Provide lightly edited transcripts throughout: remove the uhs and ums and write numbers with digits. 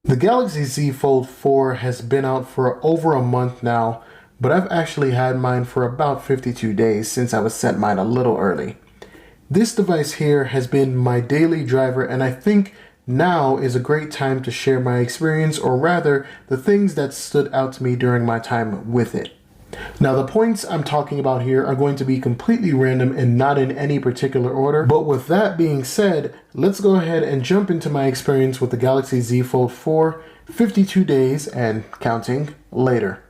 The Galaxy Z Fold 4 has been out for over a month now, but I've actually had mine for about 52 days since I was sent mine a little early. This device here has been my daily driver, and I think now is a great time to share my experience, or rather, the things that stood out to me during my time with it. Now, the points I'm talking about here are going to be completely random and not in any particular order, but with that being said, let's go ahead and jump into my experience with the Galaxy Z Fold 4, 52 days and counting later.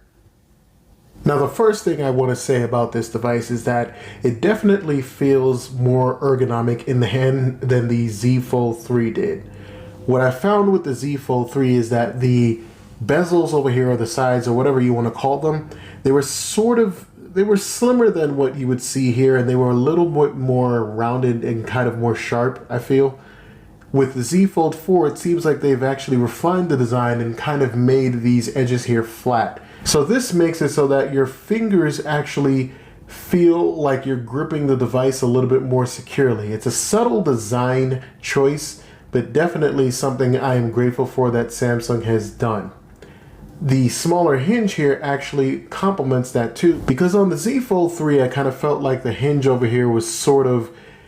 Now, the first thing I want to say about this device is that it definitely feels more ergonomic in the hand than the Z Fold 3 did. What I found with the Z Fold 3 is that the bezels over here, or the sides, or whatever you want to call them, they were slimmer than what you would see here, and they were a little bit more rounded and kind of more sharp, I feel. With the Z Fold 4, it seems like they've actually refined the design and kind of made these edges here flat. So this makes it so that your fingers actually feel like you're gripping the device a little bit more securely. It's a subtle design choice, but definitely something I am grateful for that Samsung has done. The smaller hinge here actually complements that too, because on the Z Fold 3 I kind of felt like the hinge over here was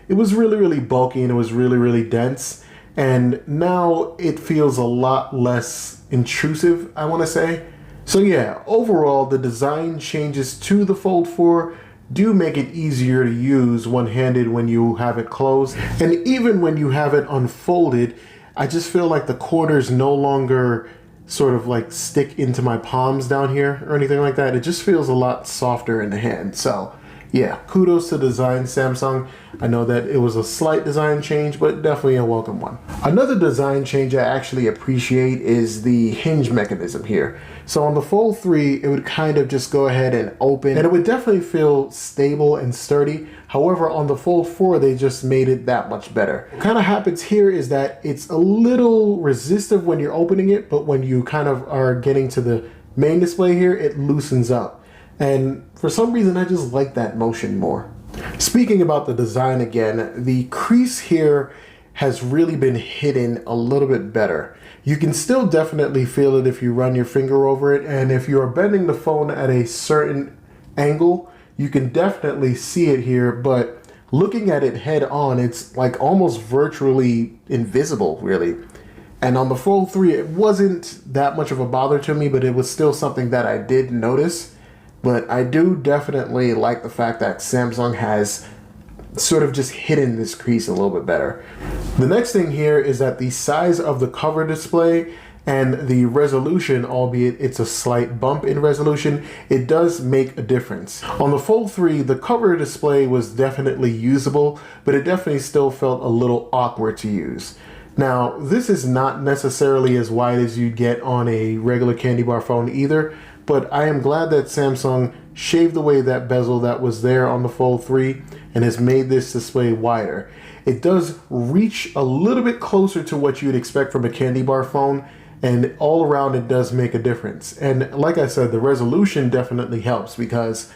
it was really bulky and it was really dense, and now it feels a lot less intrusive, I want to say. So yeah, overall the design changes to the Fold 4 do make it easier to use one-handed when you have it closed, and even when you have it unfolded, I just feel like the corners no longer sort of like stick into my palms down here or anything like that. It just feels a lot softer in the hand. So yeah, kudos to design, Samsung. I know that it was a slight design change, but definitely a welcome one. Another design change I actually appreciate is the hinge mechanism here. So on the Fold 3, it would kind of just go ahead and open, and it would definitely feel stable and sturdy. However, on the Fold 4, they just made it that much better. What kind of happens here is that it's a little resistive when you're opening it, but when you kind of are getting to the main display here, it loosens up. And for some reason, I just like that motion more. Speaking about the design again, the crease here has really been hidden a little bit better. You can still definitely feel it if you run your finger over it, and if you are bending the phone at a certain angle, you can definitely see it here, but looking at it head on, it's like almost virtually invisible, really. And on the Fold 3, it wasn't that much of a bother to me, but it was still something that I did notice. But I do definitely like the fact that Samsung has sort of just hidden this crease a little bit better. The next thing here is that the size of the cover display and the resolution, albeit it's a slight bump in resolution, it does make a difference. On the Fold 3, the cover display was definitely usable, but it definitely still felt a little awkward to use. Now, this is not necessarily as wide as you'd get on a regular candy bar phone either, but I am glad that Samsung shaved away that bezel that was there on the Fold 3 and has made this display wider. It does reach a little bit closer to what you'd expect from a candy bar phone, and all around it does make a difference. And like I said, the resolution definitely helps, because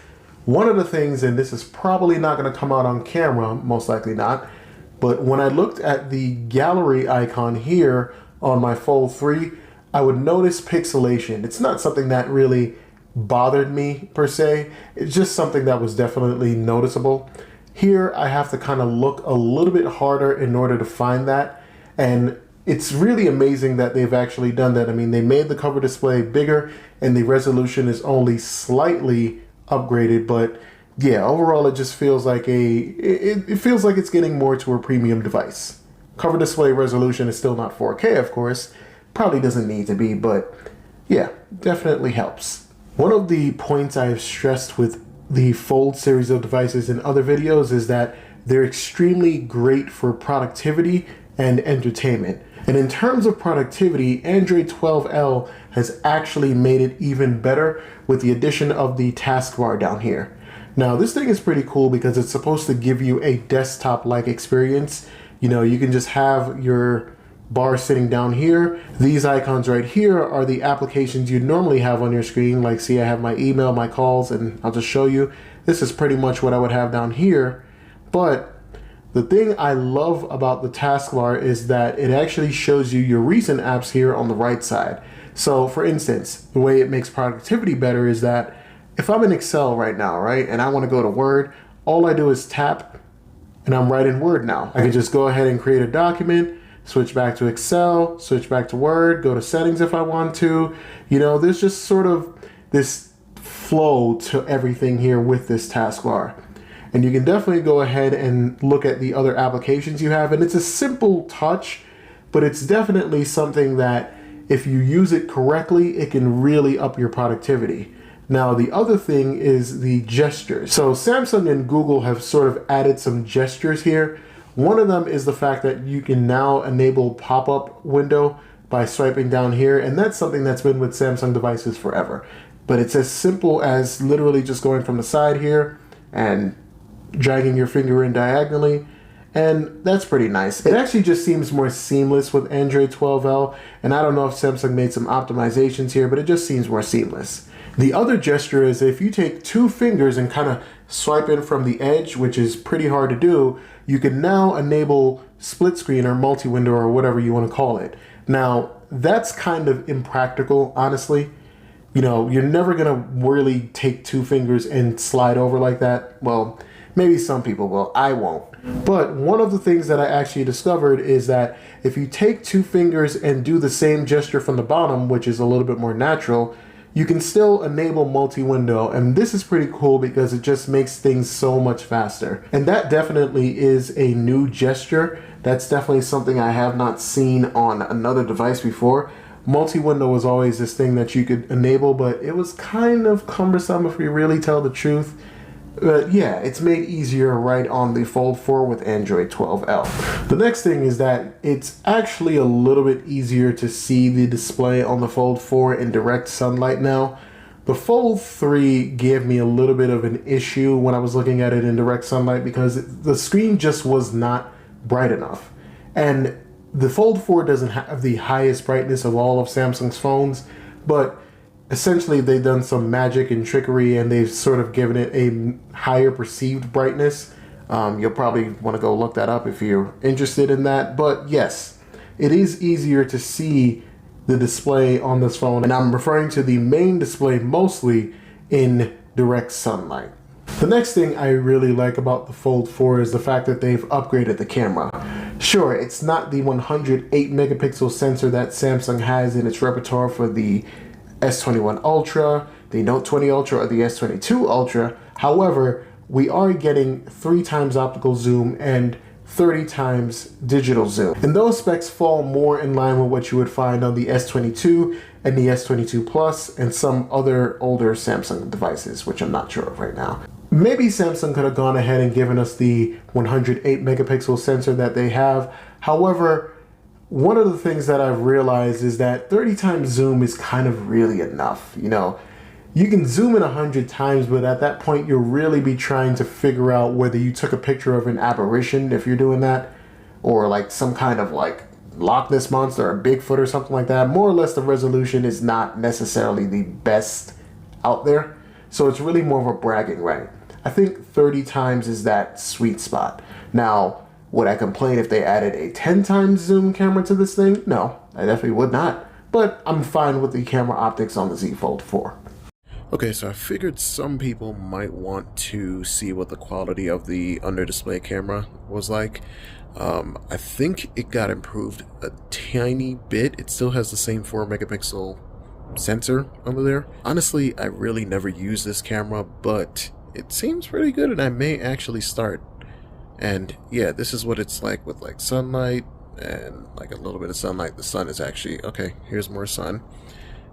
one of the things, and this is probably not going to come out on camera, most likely not, but when I looked at the gallery icon here on my Fold 3, I would notice pixelation. It's not something that really bothered me per se. It's just something that was definitely noticeable. Here I have to kind of look a little bit harder in order to find that, and it's really amazing that they've actually done that. I mean, they made the cover display bigger and the resolution is only slightly upgraded, but yeah, overall it just feels like it feels like it's getting more to a premium device. Cover display resolution is still not 4K, of course. Probably doesn't need to be, but yeah, definitely helps. One of the points I have stressed with the Fold series of devices in other videos is that they're extremely great for productivity and entertainment. And in terms of productivity, Android 12L has actually made it even better with the addition of the taskbar down here. Now, this thing is pretty cool because it's supposed to give you a desktop-like experience. You know, you can just have your bar sitting down here. These icons right here are the applications you'd normally have on your screen. Like, see, I have my email, my calls, and I'll just show you. This is pretty much what I would have down here. But The thing I love about the taskbar is that it actually shows you your recent apps here on the right side. So for instance, the way it makes productivity better is that if I'm in Excel right now, right, and I want to go to Word, all I do is tap and I'm right in Word now. I can just go ahead and create a document, switch back to Excel, switch back to Word, go to settings if I want to. You know, there's just sort of this flow to everything here with this taskbar. And you can definitely go ahead and look at the other applications you have. And it's a simple touch, but it's definitely something that if you use it correctly, it can really up your productivity. Now, the other thing is the gestures. So Samsung and Google have sort of added some gestures here. One of them is the fact that you can now enable pop-up window by swiping down here. And that's something that's been with Samsung devices forever. But it's as simple as literally just going from the side here and dragging your finger in diagonally, and that's pretty nice. It actually just seems more seamless with Android 12L, and I don't know if Samsung made some optimizations here, but it just seems more seamless. The other gesture is if you take two fingers and kind of swipe in from the edge, which is pretty hard to do, you can now enable split screen or multi-window or whatever you want to call it. Now, that's kind of impractical, honestly. You know, you're never going to really take two fingers and slide over like that. Well, maybe some people will, I won't. But one of the things that I actually discovered is that if you take two fingers and do the same gesture from the bottom, which is a little bit more natural, you can still enable multi-window. And this is pretty cool because it just makes things so much faster. And that definitely is a new gesture. That's definitely something I have not seen on another device before. Multi-window was always this thing that you could enable, but it was kind of cumbersome if we really tell the truth. But yeah, it's made easier right on the Fold 4 with Android 12L. The next thing is that it's actually a little bit easier to see the display on the Fold 4 in direct sunlight now. The Fold 3 gave me a little bit of an issue when I was looking at it in direct sunlight because the screen just was not bright enough. And the Fold 4 doesn't have the highest brightness of all of Samsung's phones, but essentially they've done some magic and trickery and they've sort of given it a higher perceived brightness. You'll probably want to go look that up if you're interested in that. But yes, it is easier to see the display on this phone. And I'm referring to the main display mostly in direct sunlight. The next thing I really like about the Fold 4 is the fact that they've upgraded the camera. Sure, it's not the 108 megapixel sensor that Samsung has in its repertoire for the S21 Ultra, the Note 20 Ultra, or the S22 Ultra. However, we are getting 3 times optical zoom and 30 times digital zoom. And those specs fall more in line with what you would find on the S22 and the S22 Plus and some other older Samsung devices, which I'm not sure of right now. Maybe Samsung could have gone ahead and given us the 108 megapixel sensor that they have. However, one of the things that I've realized is that 30 times zoom is kind of really enough. You know, you can zoom in 100 times, but at that point you'll really be trying to figure out whether you took a picture of an apparition if you're doing that, or like some kind of like Loch Ness monster or Bigfoot or something like that. More or less the resolution is not necessarily the best out there. So it's really more of a bragging right. I think 30 times is that sweet spot. Now, would I complain if they added a 10 times zoom camera to this thing? No, I definitely would not. But I'm fine with the camera optics on the Z Fold 4. Okay, so I figured some people might want to see what the quality of the under display camera was like. I think it got improved a tiny bit. It still has the same 4 megapixel sensor under there. Honestly, I really never use this camera, but it seems pretty good and I may actually start. And yeah, this is what it's like with like sunlight and like a little bit of sunlight. The sun is actually, okay, here's more sun.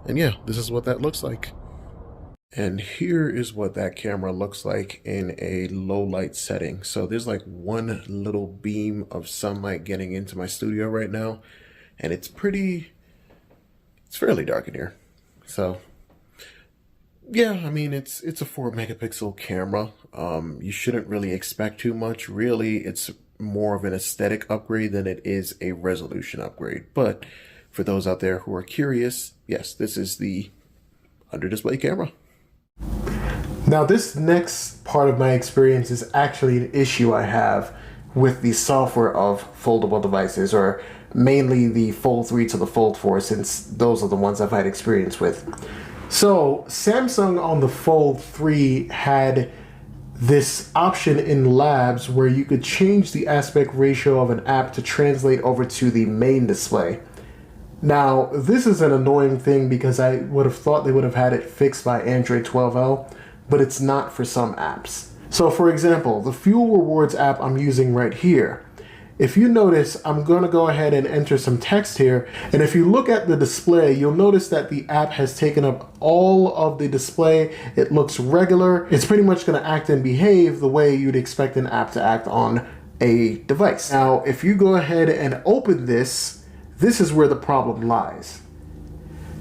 And yeah, this is what that looks like. And here is what that camera looks like in a low light setting. So there's like one little beam of sunlight getting into my studio right now. And it's fairly dark in here. So yeah, I mean, it's a 4 megapixel camera. You shouldn't really expect too much. Really, it's more of an aesthetic upgrade than it is a resolution upgrade. But for those out there who are curious, yes, this is the under display camera. Now, this next part of my experience is actually an issue I have with the software of foldable devices, or mainly the Fold 3 to the Fold 4, since those are the ones I've had experience with. So Samsung on the Fold 3 had this option in labs where you could change the aspect ratio of an app to translate over to the main display. Now, this is an annoying thing because I would have thought they would have had it fixed by Android 12L, but it's not for some apps. So for example, the Fuel Rewards app I'm using right here, if you notice, I'm going to go ahead and enter some text here, and if you look at the display, you'll notice that the app has taken up all of the display. It looks regular. It's pretty much going to act and behave the way you'd expect an app to act on a device. Now, if you go ahead and open this, this is where the problem lies.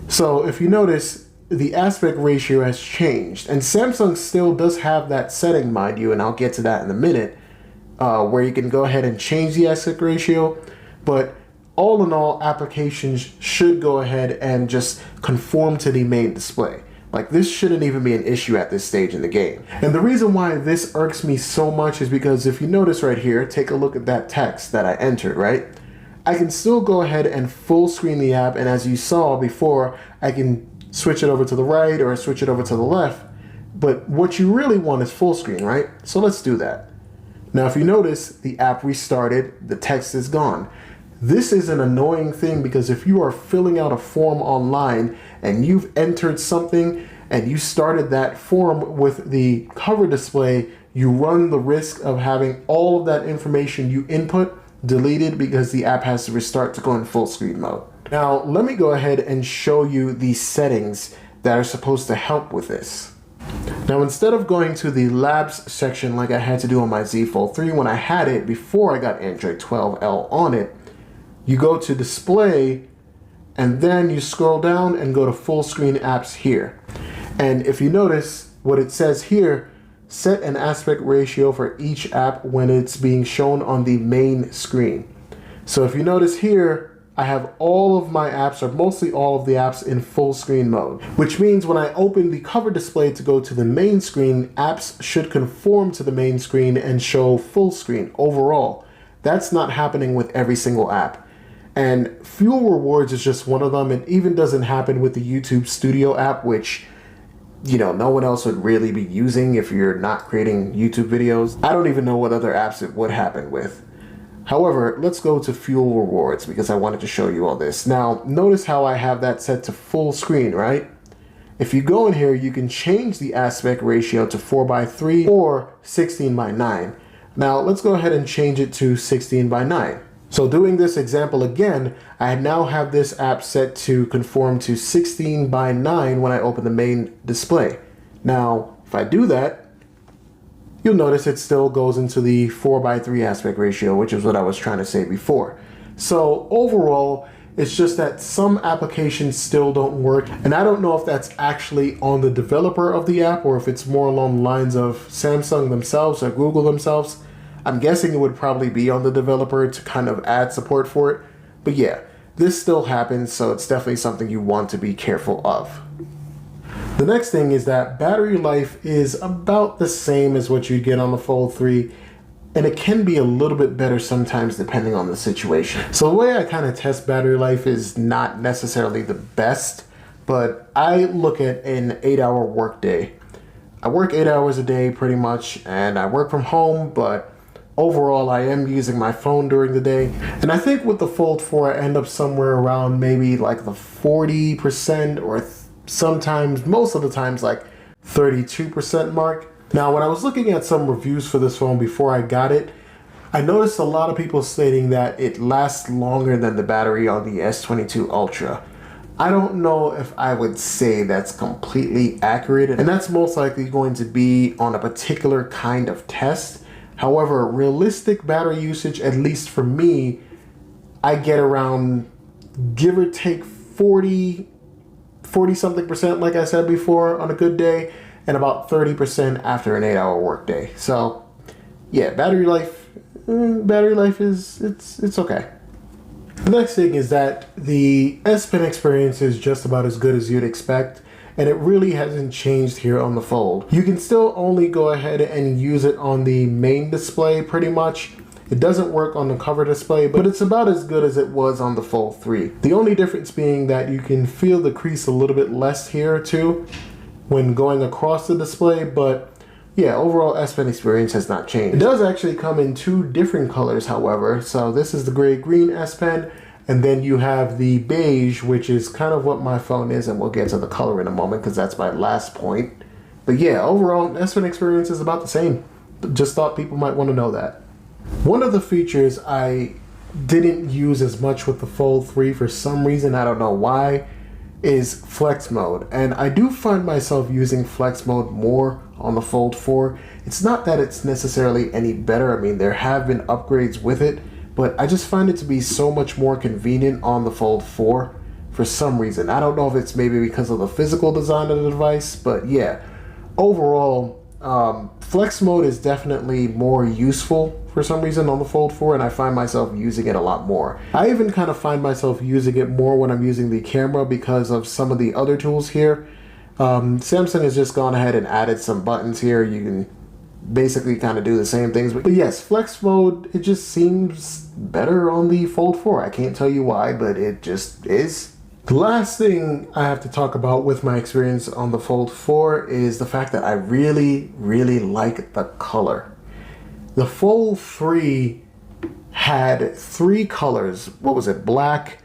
So if you notice, the aspect ratio has changed, and Samsung still does have that setting, mind you, and I'll get to that in a minute, where you can go ahead and change the aspect ratio. But all in all, applications should go ahead and just conform to the main display. Like, this shouldn't even be an issue at this stage in the game. And the reason why this irks me so much is because if you notice right here, take a look at that text that I entered, right? I can still go ahead and full screen the app, and as you saw before, I can switch it over to the right or switch it over to the left. But what you really want is full screen, right? So let's do that. Now, if you notice, the app restarted, the text is gone. This is an annoying thing because if you are filling out a form online and you've entered something and you started that form with the cover display, you run the risk of having all of that information you input deleted because the app has to restart to go in full screen mode. Now, let me go ahead and show you the settings that are supposed to help with this. Now, instead of going to the labs section like I had to do on my Z Fold 3 when I had it before I got Android 12L on it, you go to display and then you scroll down and go to full screen apps here. And if you notice what it says here, set an aspect ratio for each app when it's being shown on the main screen. So if you notice here, I have all of my apps, or mostly all of the apps, in full screen mode, which means when I open the cover display to go to the main screen, apps should conform to the main screen and show full screen overall. That's not happening with every single app. And Fuel Rewards is just one of them. It even doesn't happen with the YouTube Studio app, which, you know, no one else would really be using if you're not creating YouTube videos. I don't even know what other apps it would happen with. However, let's go to Fuel Rewards because I wanted to show you all this. Now, notice how I have that set to full screen, right? If you go in here, you can change the aspect ratio to 4:3 or 16:9. Now, let's go ahead and change it to 16:9. So doing this example again, I now have this app set to conform to 16:9 when I open the main display. Now, if I do that, you'll notice it still goes into the 4:3 aspect ratio, which is what I was trying to say before. So overall, it's just that some applications still don't work, and I don't know if that's actually on the developer of the app or if it's more along the lines of Samsung themselves or Google themselves. I'm guessing it would probably be on the developer to kind of add support for it. But yeah, this still happens, so it's definitely something you want to be careful of. The next thing is that battery life is about the same as what you get on the Fold 3, and it can be a little bit better sometimes depending on the situation. So the way I kind of test battery life is not necessarily the best, but I look at an 8-hour workday. I work 8 hours a day pretty much, and I work from home, but overall I am using my phone during the day. And I think with the Fold 4 I end up somewhere around maybe like the 40% or sometimes, most of the times, like 32% mark. Now, when I was looking at some reviews for this phone before I got it, I noticed a lot of people stating that it lasts longer than the battery on the S22 Ultra. I don't know if I would say that's completely accurate, and that's most likely going to be on a particular kind of test. However, realistic battery usage, at least for me, I get around, give or take, 40 something percent, like I said before, on a good day, and about 30% after an 8-hour workday. So yeah, battery life is, it's okay. The next thing is that the S Pen experience is just about as good as you'd expect, and it really hasn't changed here on the Fold. You can still only go ahead and use it on the main display pretty much. It doesn't work on the cover display, but it's about as good as it was on the Fold 3. The only difference being that you can feel the crease a little bit less here too when going across the display, but yeah, overall S Pen experience has not changed. It does actually come in two different colors, however. So this is the gray-green S Pen, and then you have the beige, which is kind of what my phone is, and we'll get to the color in a moment because that's my last point. But yeah, overall S Pen experience is about the same. Just thought people might want to know that. One of the features I didn't use as much with the Fold 3 for some reason, I don't know why, is flex mode. And I do find myself using flex mode more on the Fold 4. It's not that it's necessarily any better. I mean, there have been upgrades with it, but I just find it to be so much more convenient on the Fold 4 for some reason. I don't know if it's maybe because of the physical design of the device, but yeah, overall, flex mode is definitely more useful for some reason on the Fold 4, and I find myself using it a lot more. I even kind of find myself using it more when I'm using the camera because of some of the other tools here. Samsung has just gone ahead and added some buttons here. You can basically kind of do the same things. But yes, flex mode, it just seems better on the Fold 4. I can't tell you why, but it just is. The last thing I have to talk about with my experience on the Fold 4 is the fact that I really, really like the color. The Fold 3 had three colors. What was it? Black,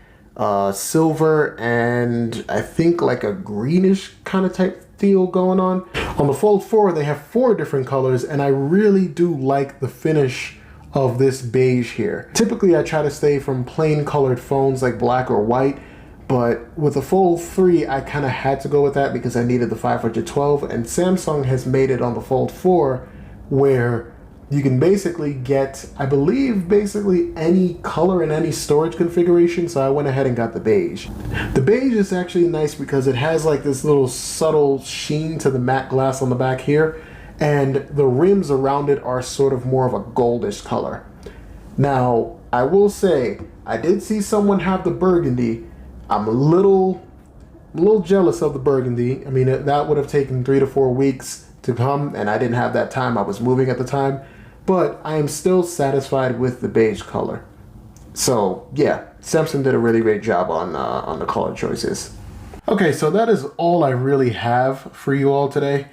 silver, and I think like a greenish kind of type deal going on. On the Fold 4, they have four different colors, and I really do like the finish of this beige here. Typically, I try to stay from plain colored phones like black or white, but with the Fold 3, I kind of had to go with that because I needed the 512, and Samsung has made it on the Fold 4 where you can basically get, I believe, basically any color and any storage configuration, so I went ahead and got the beige. The beige is actually nice because it has like this little subtle sheen to the matte glass on the back here, and the rims around it are sort of more of a goldish color. Now, I will say, I did see someone have the burgundy. I'm a little jealous of the burgundy. I mean, that would have taken 3 to 4 weeks to come, and I didn't have that time. I was moving at the time. But I am still satisfied with the beige color. So yeah, Samsung did a really great job on the color choices. Okay, so that is all I really have for you all today.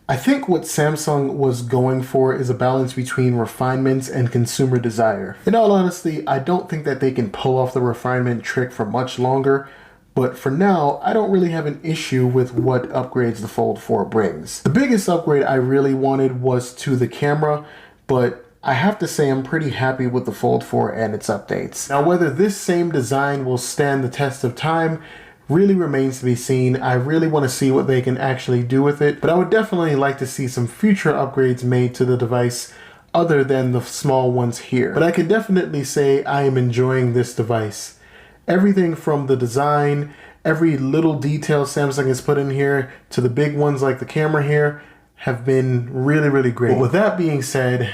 I think what Samsung was going for is a balance between refinements and consumer desire. In all honesty, I don't think that they can pull off the refinement trick for much longer. But for now, I don't really have an issue with what upgrades the Fold 4 brings. The biggest upgrade I really wanted was to the camera, but I have to say I'm pretty happy with the Fold 4 and its updates. Now, whether this same design will stand the test of time really remains to be seen. I really want to see what they can actually do with it, but I would definitely like to see some future upgrades made to the device other than the small ones here. But I can definitely say I am enjoying this device. Everything from the design, every little detail Samsung has put in here, to the big ones like the camera here, have been really, really great. But with that being said,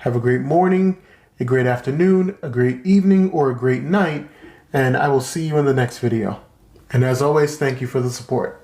have a great morning, a great afternoon, a great evening, or a great night, and I will see you in the next video. And as always, thank you for the support.